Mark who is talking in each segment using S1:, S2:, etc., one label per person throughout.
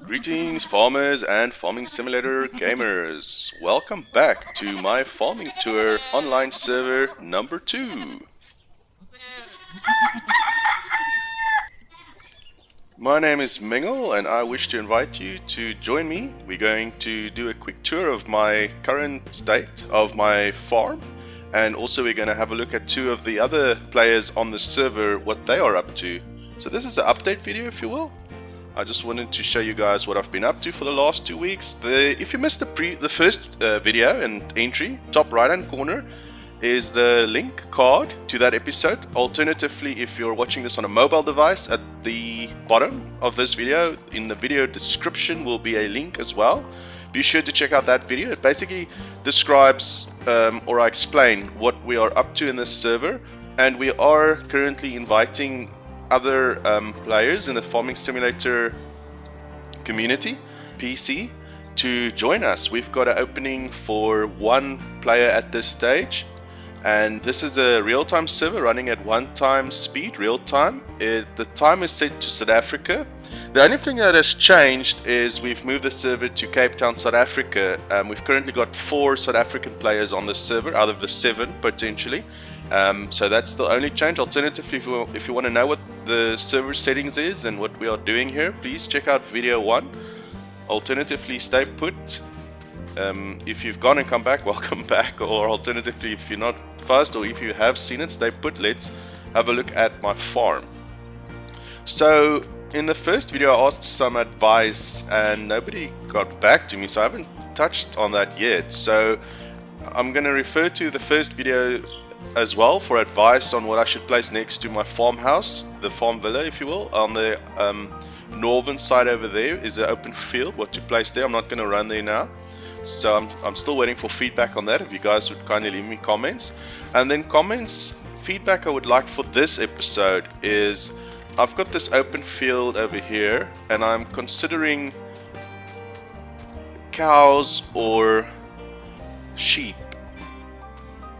S1: Greetings farmers and farming simulator gamers. Welcome back to my farming tour online server number 2. My name is Mengel and I wish to invite you to join me. We're going to do a quick tour of my current state of my farm, and also we're going to have a look at two of the other players on the server, what they are up to. So this is an update video, if you will. I just wanted to show you guys what I've been up to for the last 2 weeks. If you missed the first video and entry, top right hand corner is the link card to that episode. Alternatively, if you're watching this on a mobile device, at the bottom of this video, in the video description, will be a link as well. Be sure to check out that video. It basically describes or I explain what we are up to in this server, and we are currently inviting other players in the farming simulator community PC to join us. We've got an opening for 1 player at this stage, and this is a real-time server running at 1 time speed, real-time. The time is set to South Africa. The only thing that has changed is we've moved the server to Cape Town, South Africa. We've currently got 4 South African players on the server out of the 7 potentially. So that's the only change. Alternatively, if you want to know what the server settings is and what we are doing here, please check out video 1. Alternatively, stay put. If you've gone and come back, welcome back. Or alternatively, if you're not fast or if you have seen it, stay put. Let's have a look at my farm. So in the first video I asked some advice and nobody got back to me, so I haven't touched on that yet. So I'm going to refer to the first video as well for advice on what I should place next to my farmhouse, the farm villa if you will. On the northern side over there is an open field, what to place there. I'm not going to run there now, so I'm still waiting for feedback on that. If you guys would kindly leave me comments. And then feedback I would like for this episode is, I've got this open field over here and I'm considering cows or sheep.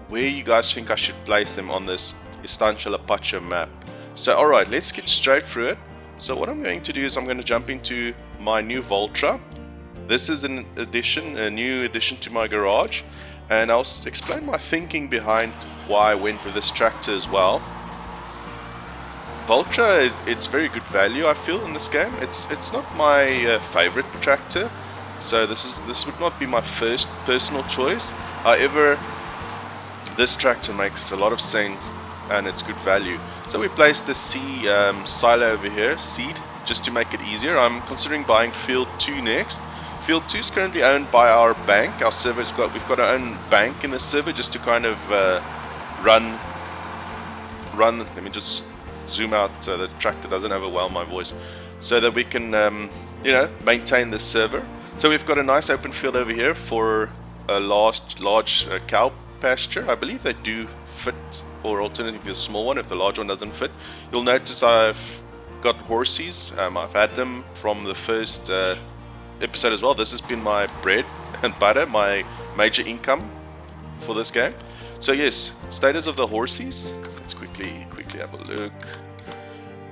S1: Where you guys think I should place them on this Estancia Lapacho map. So alright, let's get straight through it. So what I'm going to do is I'm going to jump into my new Voltra. This is a new addition to my garage, and I'll explain my thinking behind why I went with this tractor as well. Voltra it's very good value, I feel, in this game. It's not my favorite tractor, so this would not be my first personal choice. However, this tractor makes a lot of sense and it's good value. So we placed the silo over here, seed, just to make it easier. I'm considering buying field 2 next. Field 2 is currently owned by our bank. Our server's we've got our own bank in the server, just to kind of run. Let me just zoom out so the tractor doesn't overwhelm my voice, so that we can maintain this server. So we've got a nice open field over here for a large cow pasture. I believe they do fit, or alternatively a small one if the large one doesn't fit. You'll notice I've got horses. I've had them from the first episode as well. This has been my bread and butter, my major income for this game. So yes, status of the horses. Let's quickly have a look.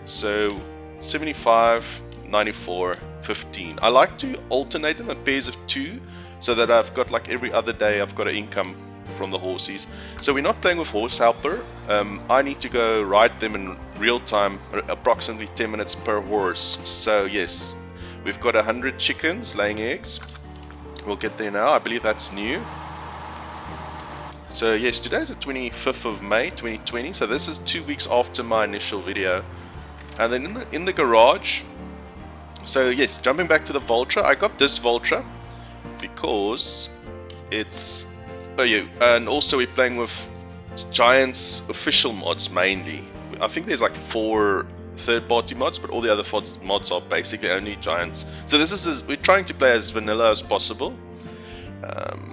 S1: So 75, 94, 15. I like to alternate them in pairs of 2, so that I've got, like, every other day I've got an income from the horses. So we're not playing with horse helper. I need to go ride them in real time, approximately 10 minutes per horse. So yes, we've got 100 chickens laying eggs. We'll get there now. I believe that's new. So yes, today's the 25th of May 2020, so this is 2 weeks after my initial video. And then in the garage, so yes, jumping back to the Voltra, I got this Voltra because it's and also we're playing with Giants official mods mainly. I think there's like 4 third-party mods, but all the other mods are basically only Giants. So we're trying to play as vanilla as possible.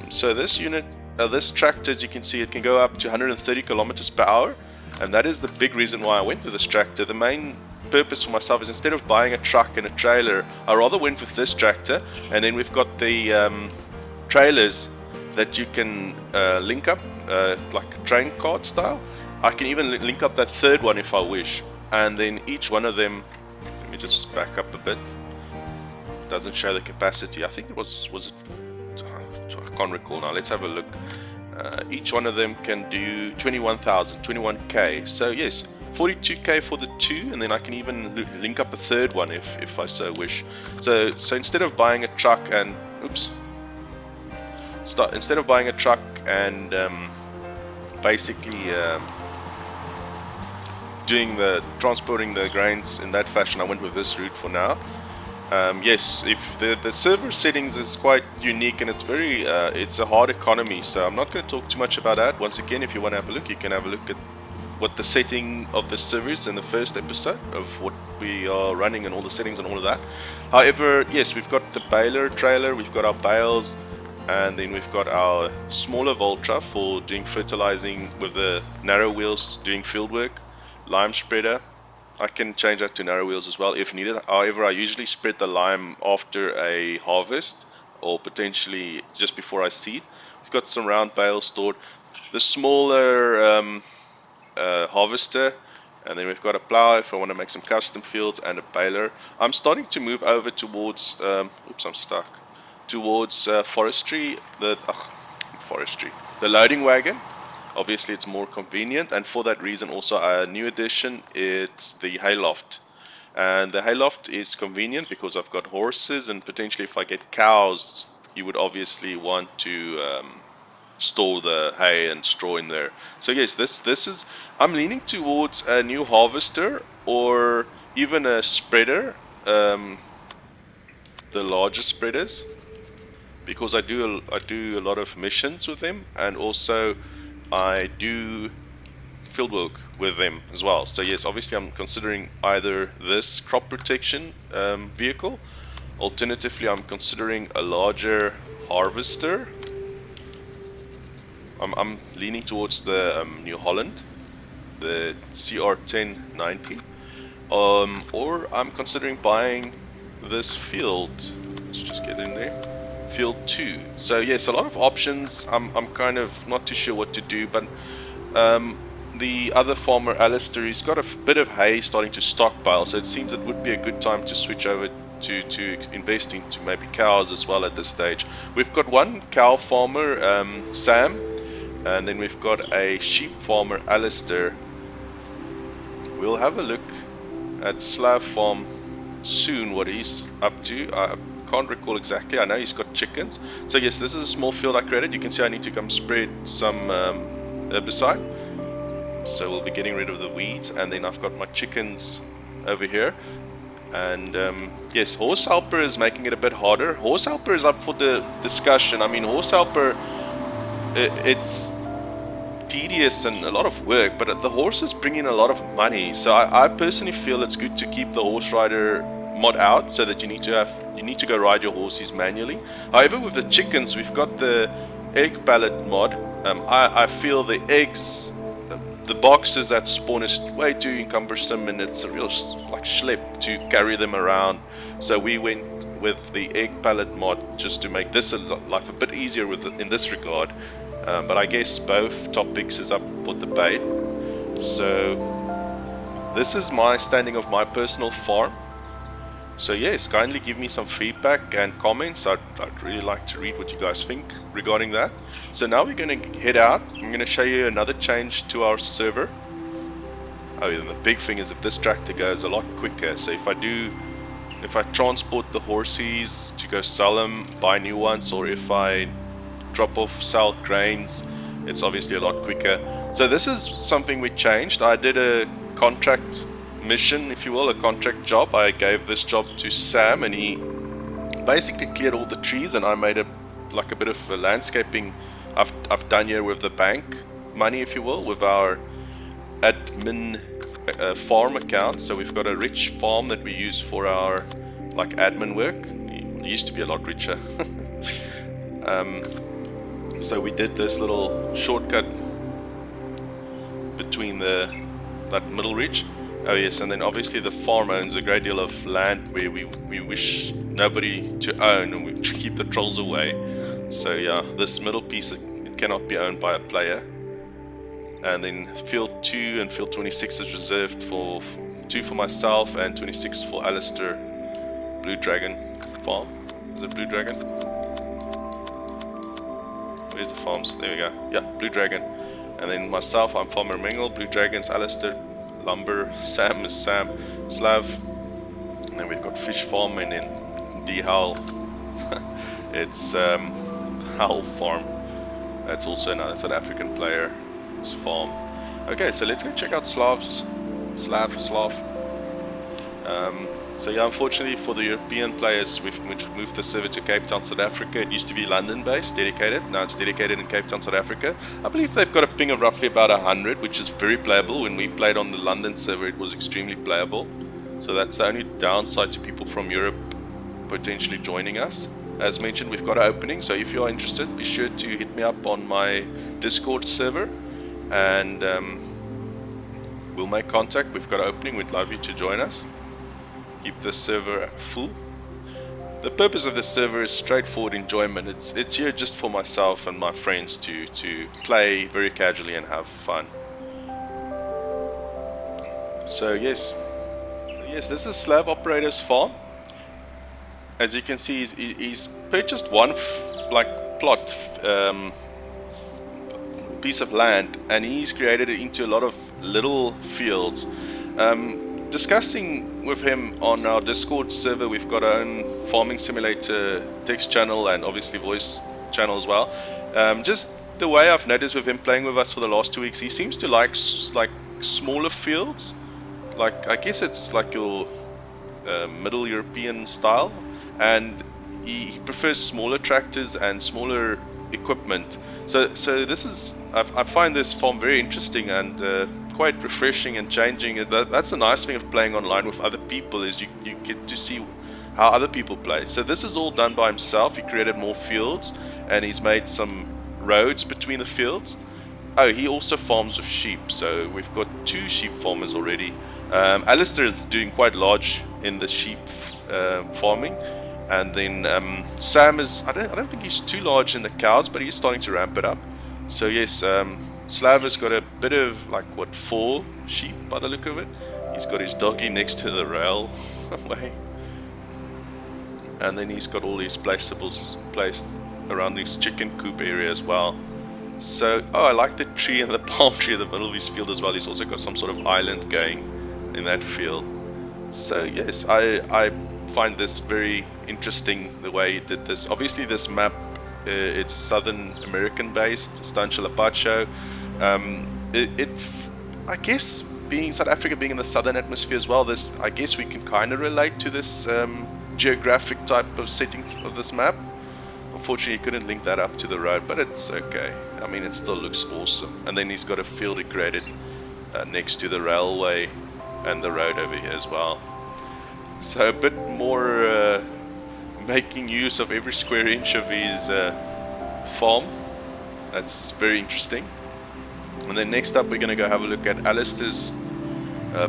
S1: So this unit, this tractor, as you can see, it can go up to 130 kilometers per hour, and that is the big reason why I went with this tractor. The main purpose for myself is, instead of buying a truck and a trailer, I rather went with this tractor. And then we've got the trailers that you can link up, like a train cart style. I can even link up that third one if I wish, and then each one of them, let me just back up a bit, doesn't show the capacity. I think it was it, I can't recall now. Let's have a look. Each one of them can do 21,000, 21k. So yes, 42k for the two, and then I can even link up a third one if I so wish. So instead of buying a truck and instead of buying a truck and basically transporting the grains in that fashion, I went with this route for now. Yes, if the server settings is quite unique, and it's very it's a hard economy, so I'm not going to talk too much about that. Once again, if you want to have a look, you can have a look at what the setting of the server is in the first episode of what we are running and all the settings and all of that. However, yes, we've got the baler trailer, we've got our bales, and then we've got our smaller Voltra for doing fertilizing with the narrow wheels, doing field work, lime spreader. I can change that to narrow wheels as well if needed. However, I usually spread the lime after a harvest or potentially just before I seed. We've got some round bales stored. The smaller harvester, and then we've got a plow if I want to make some custom fields, and a baler. I'm starting to move over towards oops, I'm stuck. Towards forestry. The loading wagon. Obviously it's more convenient, and for that reason also a new addition, it's the hayloft. And the hayloft is convenient because I've got horses, and potentially if I get cows, you would obviously want to store the hay and straw in there. So yes, this is, I'm leaning towards a new harvester or even a spreader, the larger spreaders, because I do a lot of missions with them, and also I do fieldwork with them as well. So yes, obviously I'm considering either this crop protection vehicle. Alternatively, I'm considering a larger harvester. I'm leaning towards the New Holland, the CR1090, or I'm considering buying this field. Let's just get in there. Field 2. So yes, a lot of options. I'm kind of not too sure what to do, but the other farmer, Alistair, he's got a bit of hay starting to stockpile, so it seems it would be a good time to switch over to invest into maybe cows as well at this stage. We've got one cow farmer, Sam, and then we've got a sheep farmer, Alistair. We'll have a look at Slav Farm soon, what he's up to. Can't recall exactly. I know he's got chickens. So yes, this is a small field I created. You can see I need to come spread some herbicide, so we'll be getting rid of the weeds. And then I've got my chickens over here, and yes, horse helper is making it a bit harder. Horse helper is up for the discussion. I mean, horse helper, it's tedious and a lot of work, but the horses bring in a lot of money. So I personally feel it's good to keep the horse rider mod out, so that you need to go ride your horses manually. However, with the chickens, we've got the egg pallet mod. I feel the eggs, the boxes that spawn is way too cumbersome, and it's a real like schlep to carry them around. So we went with the egg pallet mod just to make this life a bit easier in this regard. But I guess both topics is up for debate. So this is my standing of my personal farm. So yes, kindly give me some feedback and comments. I'd really like to read what you guys think regarding that. So now we're going to head out. I'm going to show you another change to our server. Oh yeah, the big thing is that this tractor goes a lot quicker. So if I transport the horses to go sell them, buy new ones, or if I drop off, sell grains, it's obviously a lot quicker. So this is something we changed. I did a contract mission, if you will, a contract job. I gave this job to Sam, and he basically cleared all the trees, and I made a bit of a landscaping I've done here with the bank money, if you will, with our admin farm account. So we've got a rich farm that we use for our admin work. It used to be a lot richer. So we did this little shortcut between that middle ridge. Oh yes, and then obviously the farm owns a great deal of land where we wish nobody to own, and we keep the trolls away. So yeah, this middle piece, it cannot be owned by a player. And then field 2 and field 26 is reserved for 2 for myself and 26 for Alistair Blue Dragon. farm. Is it Blue Dragon? Where's the farms? There we go. Yeah, Blue Dragon. And then myself, I'm Farmer Mengel. Blue Dragons, Alistair, Lumber, Sam is Sam, Slav. And then we've got Fish Farm, and then D Hull. It's Hull Farm. That's also another South African player's farm. Okay, so let's go check out Slav. So yeah, unfortunately for the European players, we've moved the server to Cape Town, South Africa. It used to be London-based, dedicated. Now it's dedicated in Cape Town, South Africa. I believe they've got a ping of roughly about 100, which is very playable. When we played on the London server, it was extremely playable. So that's the only downside to people from Europe potentially joining us. As mentioned, we've got an opening, so if you are interested, be sure to hit me up on my Discord server, and we'll make contact. We've got an opening. We'd love you to join us. Keep the server full. The purpose of this server is straightforward enjoyment. It's here just for myself and my friends to play very casually and have fun. So yes, this is Slab Operator's farm. As you can see, he's purchased one plot, piece of land, and he's created it into a lot of little fields. Discussing with him on our Discord server, we've got our own farming simulator text channel and obviously voice channel as well. Just the way I've noticed with him playing with us for the last 2 weeks, he seems to like smaller fields. Like, I guess it's like your Middle European style, and he prefers smaller tractors and smaller equipment. So this is, I find this farm very interesting and quite refreshing and changing. That's the nice thing of playing online with other people, is you get to see how other people play. So this is all done by himself. He created more fields and he's made some roads between the fields. Oh, he also farms with sheep, so we've got 2 sheep farmers already. Alistair is doing quite large in the sheep farming, and then Sam is, I don't think he's too large in the cows, but he's starting to ramp it up. So yes, Slav has got a bit of 4 sheep by the look of it. He's got his doggy next to the railway, and then he's got all these placeables placed around this chicken coop area as well. So, oh, I like the tree and the palm tree in the middle of his field as well. He's also got some sort of island going in that field. So yes, I find this very interesting, the way he did this. Obviously this map, it's Southern American based, Estancia Lapacho. I guess being South Africa, being in the southern atmosphere as well, I guess we can kind of relate to this geographic type of settings of this map. Unfortunately, he couldn't link that up to the road, but it's okay. I mean, it still looks awesome. And then he's got a field he created next to the railway and the road over here as well. So a bit more making use of every square inch of his farm. That's very interesting. And then next up, we're going to go have a look at Alistair's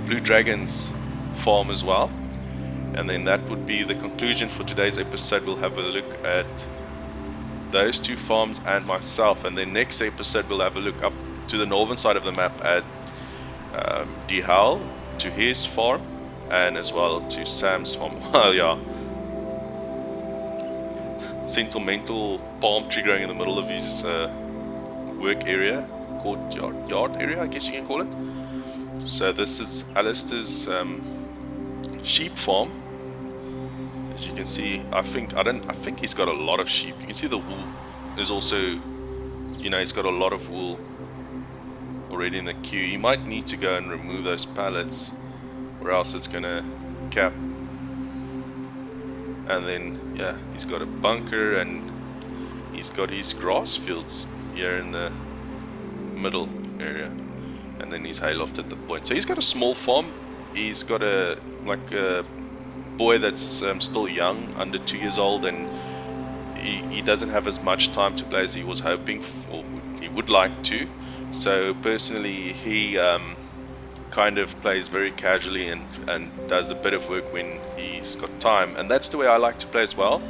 S1: Blue Dragons farm as well. And then that would be the conclusion for today's episode. We'll have a look at those 2 farms and myself, and then next episode we'll have a look up to the northern side of the map at D Hull, to his farm, and as well to Sam's farm. Well, yeah, sentimental palm tree growing in the middle of his work area, courtyard area, I guess you can call it. So this is Alistair's sheep farm. As you can see, I think he's got a lot of sheep. You can see the wool. There's also, he's got a lot of wool already in the queue. He might need to go and remove those pallets, or else it's gonna cap. And then, yeah, he's got a bunker, and he's got his grass fields here in the middle area, and then he's hayloft at the point. So he's got a small farm. He's got a boy that's still young, under 2 years old, and he doesn't have as much time to play as he was hoping, or he would like to. So personally, he kind of plays very casually and does a bit of work when he's got time, and that's the way I like to play as well.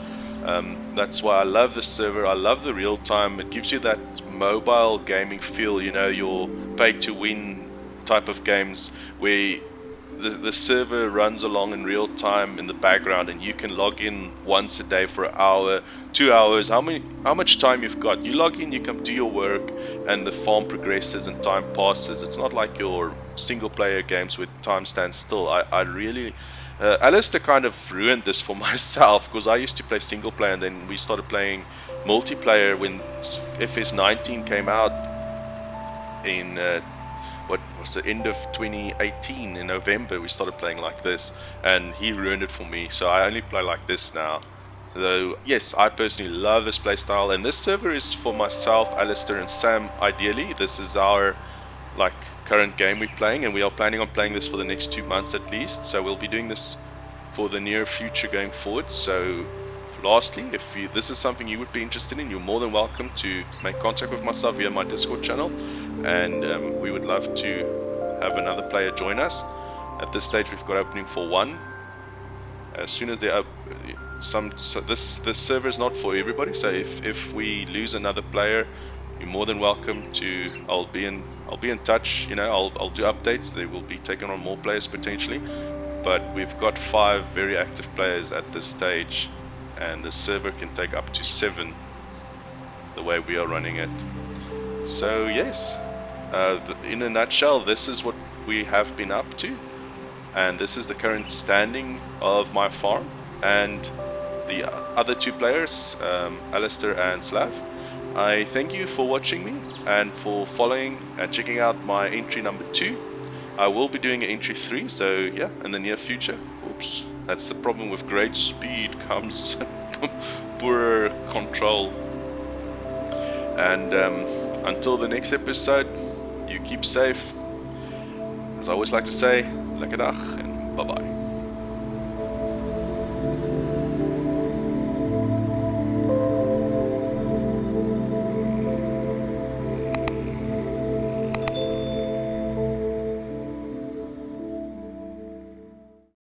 S1: That's why I love this server. I love the real time. It gives you that mobile gaming feel, your pay to win type of games, where the server runs along in real time in the background, and you can log in once a day for an hour, 2 hours, how much time you've got. You log in, you come do your work, and the farm progresses and time passes. It's not like your single player games with time stands still. I really Alistair kind of ruined this for myself, because I used to play single player, and then we started playing multiplayer when FS19 came out in what was the end of 2018. In November we started playing like this, and he ruined it for me, so I only play like this now. So yes, I personally love this playstyle, and this server is for myself, Alistair and Sam. Ideally this is our current game we're playing, and we are planning on playing this for the next 2 months at least, so we'll be doing this for the near future going forward. So lastly, if this is something you would be interested in, you're more than welcome to make contact with myself via my Discord channel, and we would love to have another player join us. At this stage we've got opening for 1. As soon as they up this server is not for everybody, so if we lose another player, you're more than welcome to. I'll be in touch, you know. I'll do updates. They will be taking on more players potentially, but we've got 5 very active players at this stage, and the server can take up to 7 the way we are running it. So yes, in a nutshell, this is what we have been up to, and this is the current standing of my farm. And the other 2 players, Alistair and Slav, I thank you for watching me and for following and checking out my entry number 2. I will be doing an entry 3, so yeah, in the near future. Oops, that's the problem with great speed comes poor control. And until the next episode, you keep safe. As I always like to say, lekker dag and bye bye.